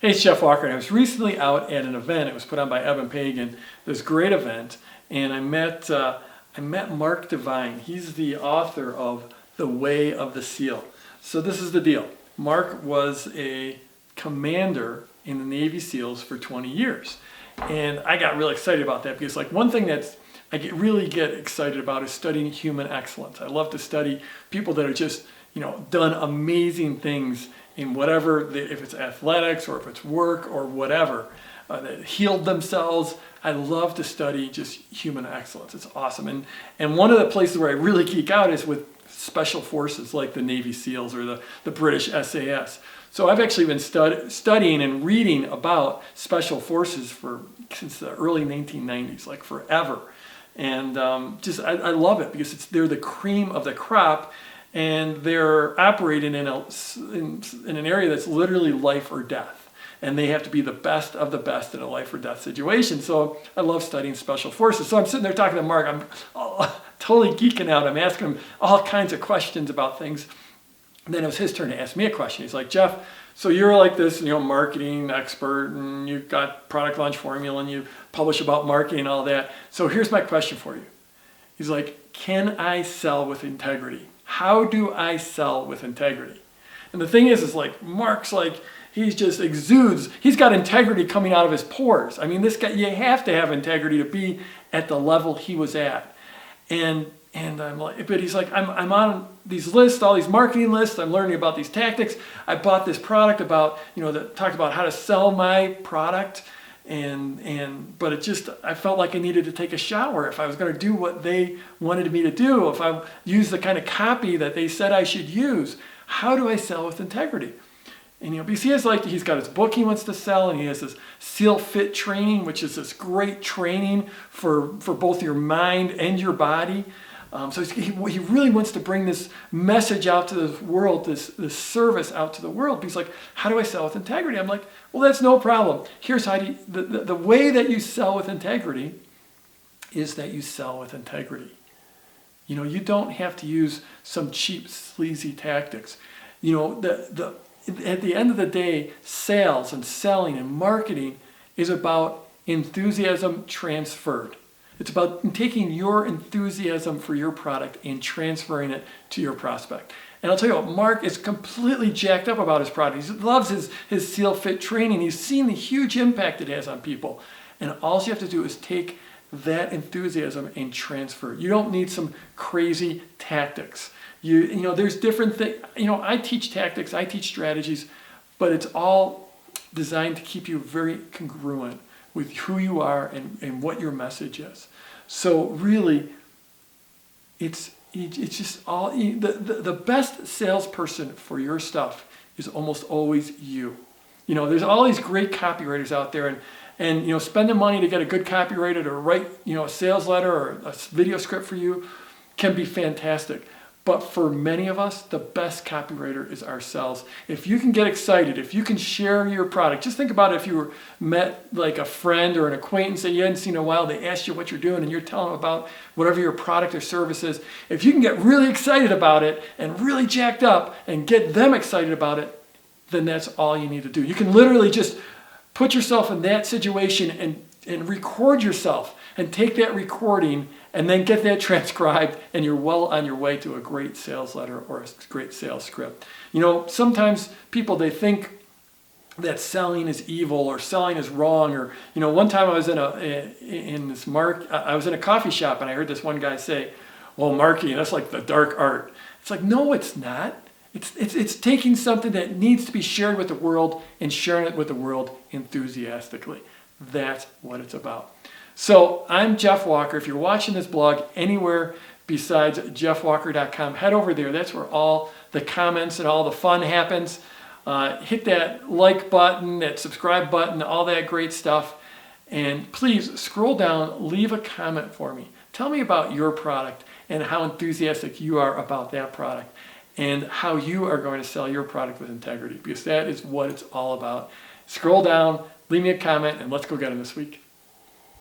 Hey, it's Jeff Walker, and I was recently out at an event. It was put on by Evan Pagan, this great event, and I met Mark Devine. He's the author of The Way of the SEAL. So this is the deal. Mark was a commander in the Navy SEALs for 20 years, and I got really excited about that because, like, one thing that's really get excited about is studying human excellence. I love to study people that are just, done amazing things in whatever, if it's athletics or if it's work or whatever, that healed themselves. I love to study just human excellence. It's awesome. And one of the places where I really geek out is with special forces like the Navy SEALs or the British SAS. So I've actually been studying and reading about special forces since the early 1990s, like forever. And I love it because they're the cream of the crop, and they're operating in an area that's literally life or death. And they have to be the best of the best in a life or death situation. So I love studying special forces. So I'm sitting there talking to Mark. I'm totally geeking out. I'm asking him all kinds of questions about things. And then it was his turn to ask me a question. He's like, Jeff, so you're like this, marketing expert, and you've got product launch formula, and you publish about marketing and all that. So here's my question for you. He's like, can I sell with integrity? How do I sell with integrity? And the thing is like, Mark's like, he just exudes. He's got integrity coming out of his pores. I mean, this guy, you have to have integrity to be at the level he was at. And I'm like, but he's like, I'm on these lists, all these marketing lists. I'm learning about these tactics. I bought this product about, that talked about how to sell my product. But I felt like I needed to take a shower if I was going to do what they wanted me to do, if I use the kind of copy that they said I should use. How do I sell with integrity? And because he's got his book he wants to sell, and he has this SEAL Fit training, which is this great training for both your mind and your body. So he really wants to bring this message out to the world, this service out to the world. But he's like, how do I sell with integrity? I'm like, well, that's no problem. Here's how the way that you sell with integrity is that you sell with integrity. You don't have to use some cheap, sleazy tactics. At the end of the day, sales and selling and marketing is about enthusiasm transferred. It's about taking your enthusiasm for your product and transferring it to your prospect. And I'll tell you what, Mark is completely jacked up about his product. He loves his SEAL Fit training. He's seen the huge impact it has on people. And all you have to do is take that enthusiasm and transfer. You don't need some crazy tactics. There's different things. I teach tactics, I teach strategies, but it's all designed to keep you very congruent with who you are and what your message is. So really, it's just all, the best salesperson for your stuff is almost always you. There's all these great copywriters out there, and spending money to get a good copywriter to write, a sales letter or a video script for you can be fantastic. But for many of us, the best copywriter is ourselves. If you can get excited, if you can share your product, just think about it. If you met like a friend or an acquaintance that you hadn't seen in a while, they asked you what you're doing and you're telling them about whatever your product or service is. If you can get really excited about it and really jacked up and get them excited about it, then that's all you need to do. You can literally just put yourself in that situation and record yourself and take that recording and then get that transcribed, and you're well on your way to a great sales letter or a great sales script. Sometimes people, they think that selling is evil or selling is wrong. Or, one time I was in a coffee shop, and I heard this one guy say, well, marketing, that's like the dark art. It's like, no, it's not. It's taking something that needs to be shared with the world and sharing it with the world enthusiastically. That's what it's about. So I'm Jeff Walker. If you're watching this blog anywhere besides jeffwalker.com, head over there. That's where all the comments and all the fun happens. Hit that like button, that subscribe button, all that great stuff. And please scroll down, leave a comment for me. Tell me about your product and how enthusiastic you are about that product and how you are going to sell your product with integrity, because that is what it's all about. Scroll down, leave me a comment, and let's go get them this week.